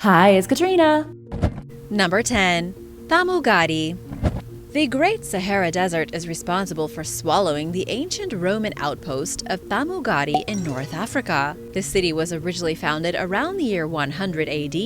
Hi, it's Katrina. Number 10. Tamagati. The Great Sahara Desert is responsible for swallowing the ancient Roman outpost of Tamagati in North Africa. The city was originally founded around the year 100 AD,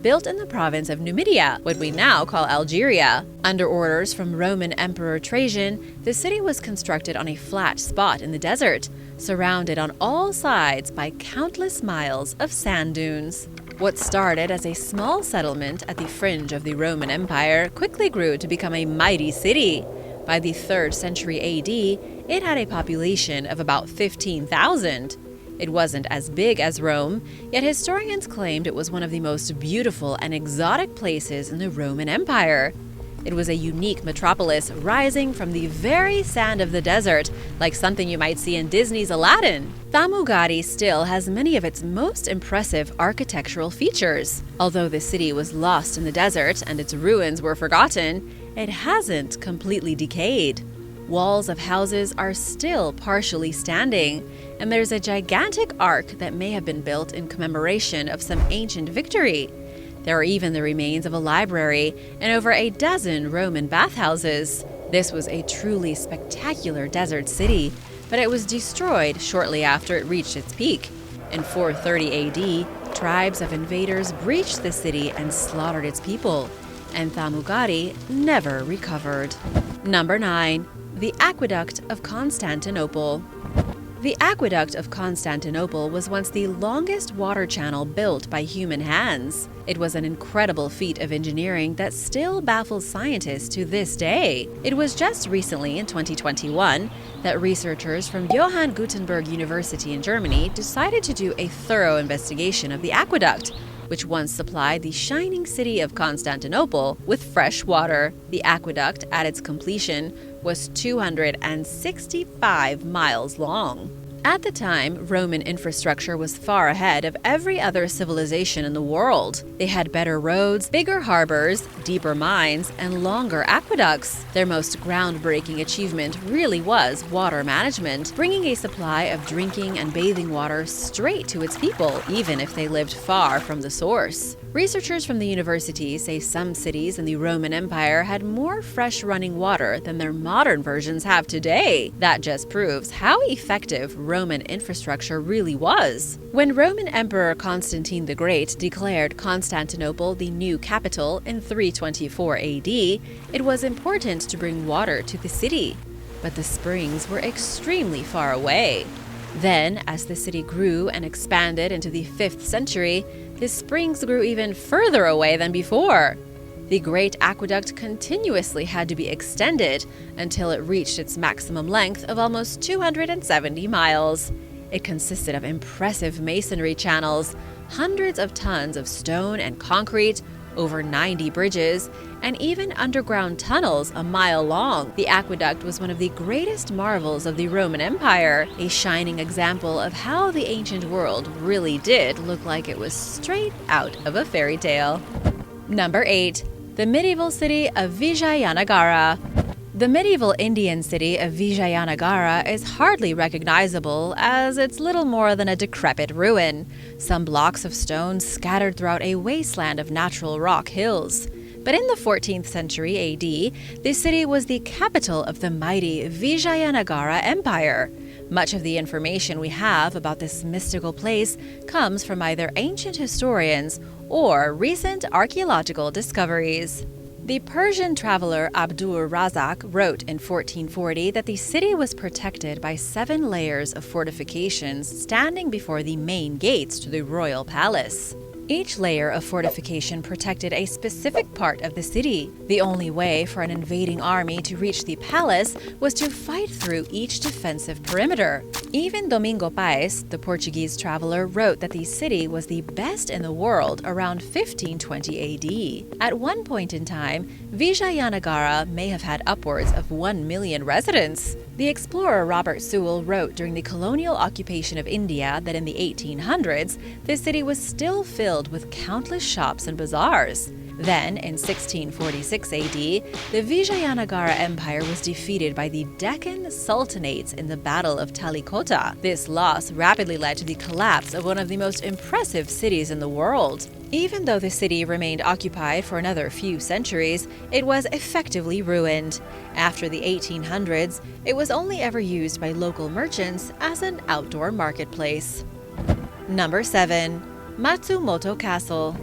built in the province of Numidia, what we now call Algeria. Under orders from Roman Emperor Trajan, the city was constructed on a flat spot in the desert, surrounded on all sides by countless miles of sand dunes. What started as a small settlement at the fringe of the Roman Empire quickly grew to become a mighty city. By the 3rd century AD, it had a population of about 15,000. It wasn't as big as Rome, yet historians claimed it was one of the most beautiful and exotic places in the Roman Empire. It was a unique metropolis rising from the very sand of the desert, like something you might see in Disney's Aladdin. Tamagati still has many of its most impressive architectural features. Although the city was lost in the desert and its ruins were forgotten, it hasn't completely decayed. Walls of houses are still partially standing, and there's a gigantic arch that may have been built in commemoration of some ancient victory. There are even the remains of a library and over a dozen Roman bathhouses. This was a truly spectacular desert city, but it was destroyed shortly after it reached its peak. In 430 AD, tribes of invaders breached the city and slaughtered its people, and Tamagati never recovered. Number 9. The Aqueduct of Constantinople. The Aqueduct of Constantinople was once the longest water channel built by human hands. It was an incredible feat of engineering that still baffles scientists to this day. It was just recently, in 2021, that researchers from Johann Gutenberg University in Germany decided to do a thorough investigation of the aqueduct, which once supplied the shining city of Constantinople with fresh water. The aqueduct, at its completion, was 265 miles long. At the time, Roman infrastructure was far ahead of every other civilization in the world. They had better roads, bigger harbors, deeper mines, and longer aqueducts. Their most groundbreaking achievement really was water management, bringing a supply of drinking and bathing water straight to its people, even if they lived far from the source. Researchers from the university say some cities in the Roman Empire had more fresh running water than their modern versions have today. That just proves how effective Roman infrastructure really was. When Roman Emperor Constantine the Great declared Constantinople the new capital in 324 AD, it was important to bring water to the city. But the springs were extremely far away. Then, as the city grew and expanded into the 5th century, the springs grew even further away than before. The Great Aqueduct continuously had to be extended until it reached its maximum length of almost 270 miles. It consisted of impressive masonry channels, hundreds of tons of stone and concrete, over 90 bridges, and even underground tunnels a mile long. The aqueduct was one of the greatest marvels of the Roman Empire, a shining example of how the ancient world really did look like it was straight out of a fairy tale. Number 8. The medieval city of Vijayanagara. The medieval Indian city of Vijayanagara is hardly recognizable, as it's little more than a decrepit ruin, some blocks of stone scattered throughout a wasteland of natural rock hills. But in the 14th century AD, this city was the capital of the mighty Vijayanagara Empire. Much of the information we have about this mystical place comes from either ancient historians or recent archaeological discoveries. The Persian traveler Abdur Razak wrote in 1440 that the city was protected by 7 layers of fortifications standing before the main gates to the royal palace. Each layer of fortification protected a specific part of the city. The only way for an invading army to reach the palace was to fight through each defensive perimeter. Even Domingo Paes, the Portuguese traveler, wrote that the city was the best in the world around 1520 AD. At one point in time, Vijayanagara may have had upwards of 1 million residents. The explorer Robert Sewell wrote during the colonial occupation of India that in the 1800s, the city was still filled with countless shops and bazaars. Then, in 1646 AD, the Vijayanagara Empire was defeated by the Deccan Sultanates in the Battle of Talikota. This loss rapidly led to the collapse of one of the most impressive cities in the world. Even though the city remained occupied for another few centuries, it was effectively ruined. After the 1800s, it was only ever used by local merchants as an outdoor marketplace. Number 7. Matsumoto Castle.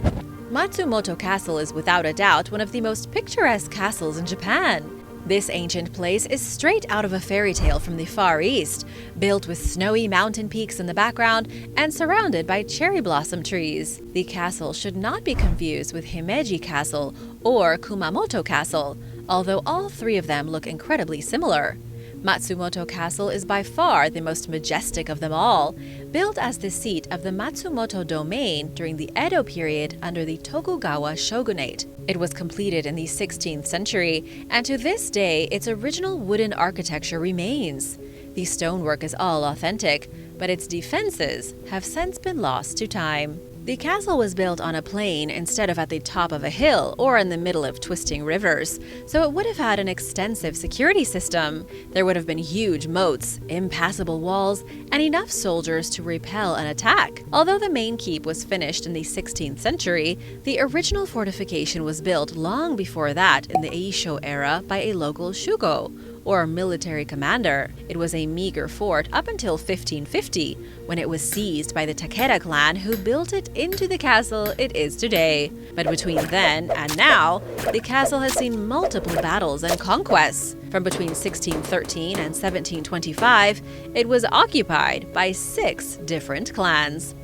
Matsumoto Castle is without a doubt one of the most picturesque castles in Japan. This ancient place is straight out of a fairy tale from the Far East, built with snowy mountain peaks in the background and surrounded by cherry blossom trees. The castle should not be confused with Himeji Castle or Kumamoto Castle, although all three of them look incredibly similar. Matsumoto Castle is by far the most majestic of them all, built as the seat of the Matsumoto domain during the Edo period under the Tokugawa shogunate. It was completed in the 16th century, and to this day its original wooden architecture remains. The stonework is all authentic, but its defenses have since been lost to time. The castle was built on a plain instead of at the top of a hill or in the middle of twisting rivers, so it would have had an extensive security system. There would have been huge moats, impassable walls, and enough soldiers to repel an attack. Although the main keep was finished in the 16th century, the original fortification was built long before that in the Eisho era by a local shugo, or military commander. It was a meager fort up until 1550, when it was seized by the Takeda clan, who built it into the castle it is today. But between then and now, the castle has seen multiple battles and conquests. From between 1613 and 1725, it was occupied by 6 different clans.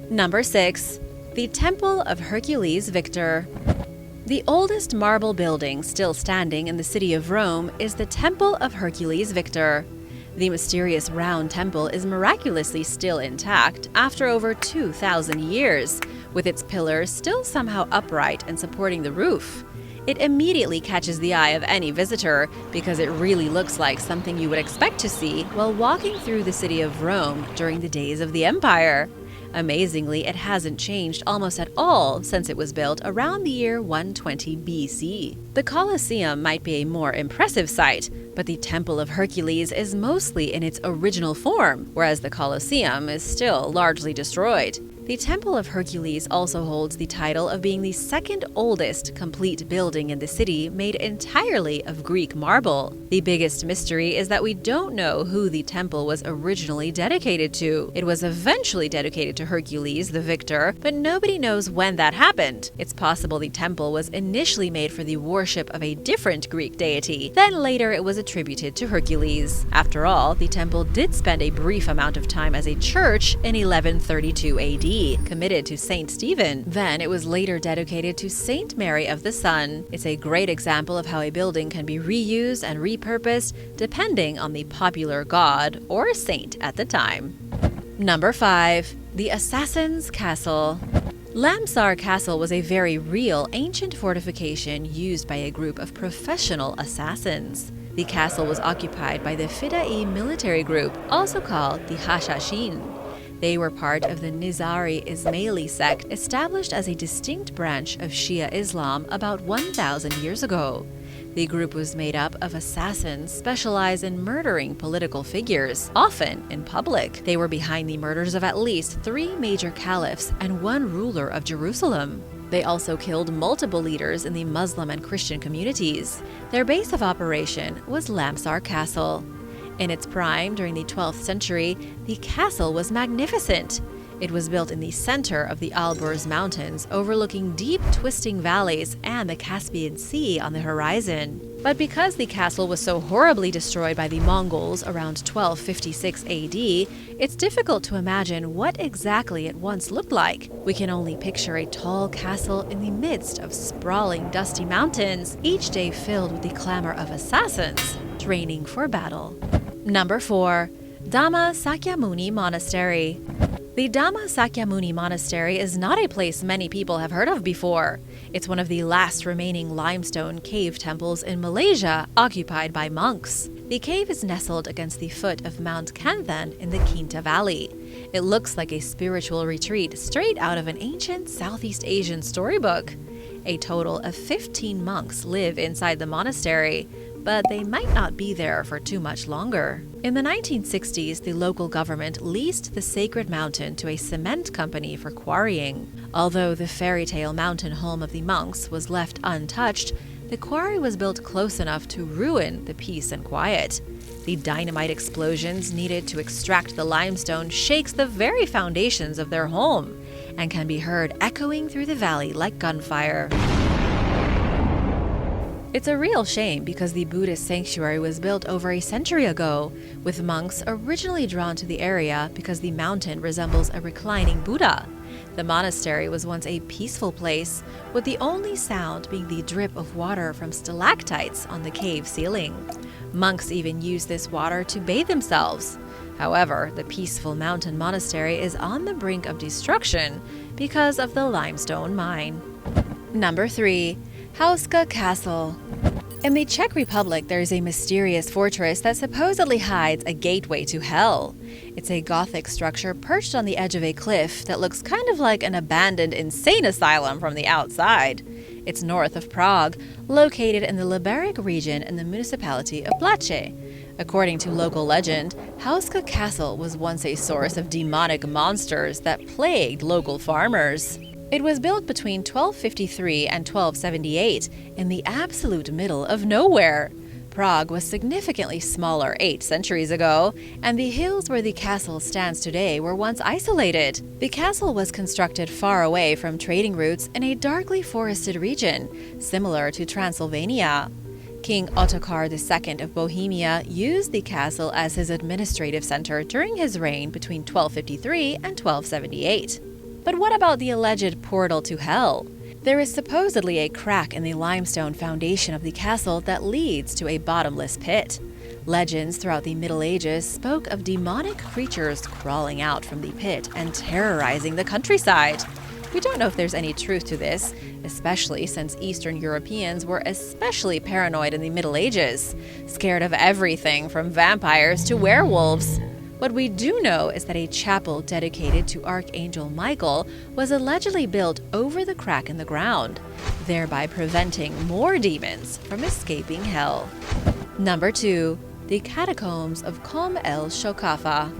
Number 6. The Temple of Hercules Victor. The oldest marble building still standing in the city of Rome is the Temple of Hercules Victor. The mysterious round temple is miraculously still intact after over 2,000 years, with its pillars still somehow upright and supporting the roof. It immediately catches the eye of any visitor because it really looks like something you would expect to see while walking through the city of Rome during the days of the empire. Amazingly, it hasn't changed almost at all since it was built around the year 120 BC. The Colosseum might be a more impressive sight, but the Temple of Hercules is mostly in its original form, whereas the Colosseum is still largely destroyed. The Temple of Hercules also holds the title of being the second oldest complete building in the city made entirely of Greek marble. The biggest mystery is that we don't know who the temple was originally dedicated to. It was eventually dedicated to Hercules, the victor, but nobody knows when that happened. It's possible the temple was initially made for the worship of a different Greek deity, then later it was attributed to Hercules. After all, the temple did spend a brief amount of time as a church in 1132 AD. Committed to Saint Stephen. Then it was later dedicated to Saint Mary of the Sun. It's a great example of how a building can be reused and repurposed depending on the popular god or saint at the time. Number 5. The Assassin's Castle. Lamsar Castle was a very real ancient fortification used by a group of professional assassins. The castle was occupied by the Fidai military group, also called the Hashashin. They were part of the Nizari Ismaili sect established as a distinct branch of Shia Islam about 1,000 years ago. The group was made up of assassins specialized in murdering political figures, often in public. They were behind the murders of at least 3 major caliphs and 1 ruler of Jerusalem. They also killed multiple leaders in the Muslim and Christian communities. Their base of operation was Lamsar Castle. In its prime during the 12th century, the castle was magnificent. It was built in the center of the Alborz Mountains, overlooking deep, twisting valleys and the Caspian Sea on the horizon. But because the castle was so horribly destroyed by the Mongols around 1256 AD, it's difficult to imagine what exactly it once looked like. We can only picture a tall castle in the midst of sprawling, dusty mountains, each day filled with the clamor of assassins training for battle. Number 4. Dhammasakyamuni Monastery. The Dhammasakyamuni Monastery is not a place many people have heard of before. It's one of the last remaining limestone cave temples in Malaysia occupied by monks. The cave is nestled against the foot of Mount Kanthan in the Kinta Valley. It looks like a spiritual retreat straight out of an ancient Southeast Asian storybook. A total of 15 monks live inside the monastery, but they might not be there for too much longer. In the 1960s, the local government leased the sacred mountain to a cement company for quarrying. Although the fairy tale mountain home of the monks was left untouched, the quarry was built close enough to ruin the peace and quiet. The dynamite explosions needed to extract the limestone shakes the very foundations of their home and can be heard echoing through the valley like gunfire. It's a real shame because the Buddhist sanctuary was built over a century ago, with monks originally drawn to the area because the mountain resembles a reclining Buddha. The monastery was once a peaceful place, with the only sound being the drip of water from stalactites on the cave ceiling. Monks even used this water to bathe themselves. However, the peaceful mountain monastery is on the brink of destruction because of the limestone mine. Number 3. Hkauska Castle. In the Czech Republic, there is a mysterious fortress that supposedly hides a gateway to hell. It's a Gothic structure perched on the edge of a cliff that looks kind of like an abandoned insane asylum from the outside. It's north of Prague, located in the Liberec region in the municipality of Blace. According to local legend, Hkauska Castle was once a source of demonic monsters that plagued local farmers. It was built between 1253 and 1278 in the absolute middle of nowhere. Prague was significantly smaller 8 centuries ago, and the hills where the castle stands today were once isolated. The castle was constructed far away from trading routes in a darkly forested region, similar to Transylvania. King Ottokar II of Bohemia used the castle as his administrative center during his reign between 1253 and 1278. But what about the alleged portal to hell? There is supposedly a crack in the limestone foundation of the castle that leads to a bottomless pit. Legends throughout the Middle Ages spoke of demonic creatures crawling out from the pit and terrorizing the countryside. We don't know if there's any truth to this, especially since Eastern Europeans were especially paranoid in the Middle Ages, scared of everything from vampires to werewolves. What we do know is that a chapel dedicated to Archangel Michael was allegedly built over the crack in the ground, thereby preventing more demons from escaping hell. Number 2. The Catacombs of Kom el Shokafa.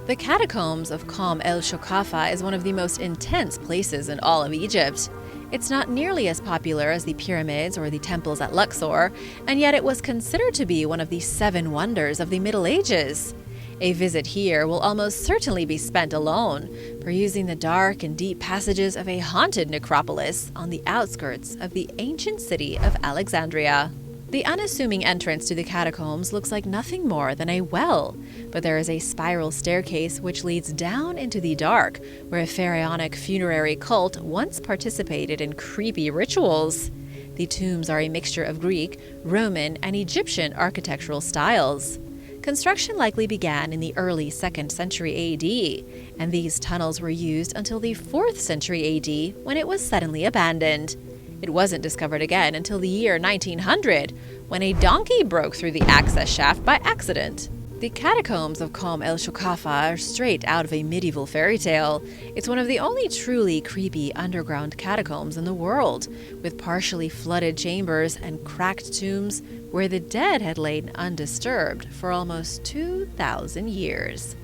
The Catacombs of Kom el Shokafa is one of the most intense places in all of Egypt. It's not nearly as popular as the pyramids or the temples at Luxor, and yet it was considered to be one of the 7 wonders of the Middle Ages. A visit here will almost certainly be spent alone, perusing the dark and deep passages of a haunted necropolis on the outskirts of the ancient city of Alexandria. The unassuming entrance to the catacombs looks like nothing more than a well, but there is a spiral staircase which leads down into the dark, where a pharaonic funerary cult once participated in creepy rituals. The tombs are a mixture of Greek, Roman, and Egyptian architectural styles. Construction likely began in the early 2nd century AD, and these tunnels were used until the 4th century AD when it was suddenly abandoned. It wasn't discovered again until the year 1900, when a donkey broke through the access shaft by accident. The Catacombs of Kom el Shokafa are straight out of a medieval fairy tale. It's one of the only truly creepy underground catacombs in the world, with partially flooded chambers and cracked tombs where the dead had lain undisturbed for almost 2,000 years.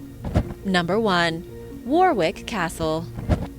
Number 1. Warwick Castle.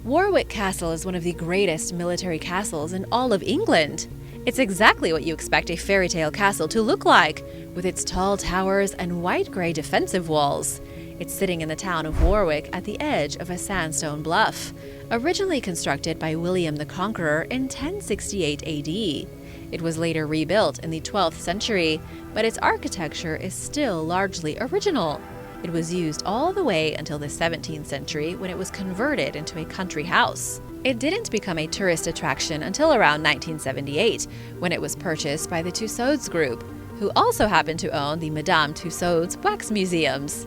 Warwick Castle is one of the greatest military castles in all of England. It's exactly what you expect a fairy tale castle to look like, with its tall towers and white-gray defensive walls. It's sitting in the town of Warwick at the edge of a sandstone bluff, originally constructed by William the Conqueror in 1068 AD. It was later rebuilt in the 12th century, but its architecture is still largely original. It was used all the way until the 17th century when it was converted into a country house. It didn't become a tourist attraction until around 1978, when it was purchased by the Tussauds Group, who also happened to own the Madame Tussauds wax museums.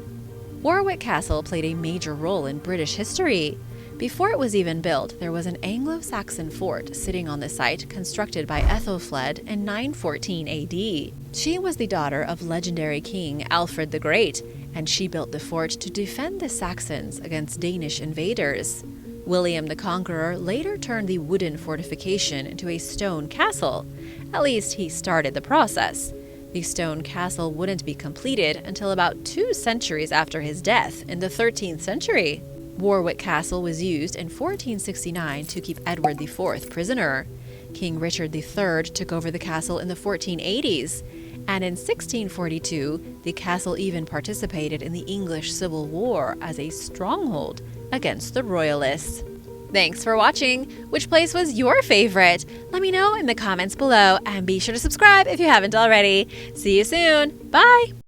Warwick Castle played a major role in British history. Before it was even built, there was an Anglo-Saxon fort sitting on the site constructed by Ethelfled in 914 AD. She was the daughter of legendary King Alfred the Great, and she built the fort to defend the Saxons against Danish invaders. William the Conqueror later turned the wooden fortification into a stone castle. At least he started the process. The stone castle wouldn't be completed until about 2 centuries after his death in the 13th century. Warwick Castle was used in 1469 to keep Edward IV prisoner. King Richard III took over the castle in the 1480s, and in 1642, the castle even participated in the English Civil War as a stronghold against the Royalists. Thanks for watching! Which place was your favorite? Let me know in the comments below, and be sure to subscribe if you haven't already. See you soon! Bye!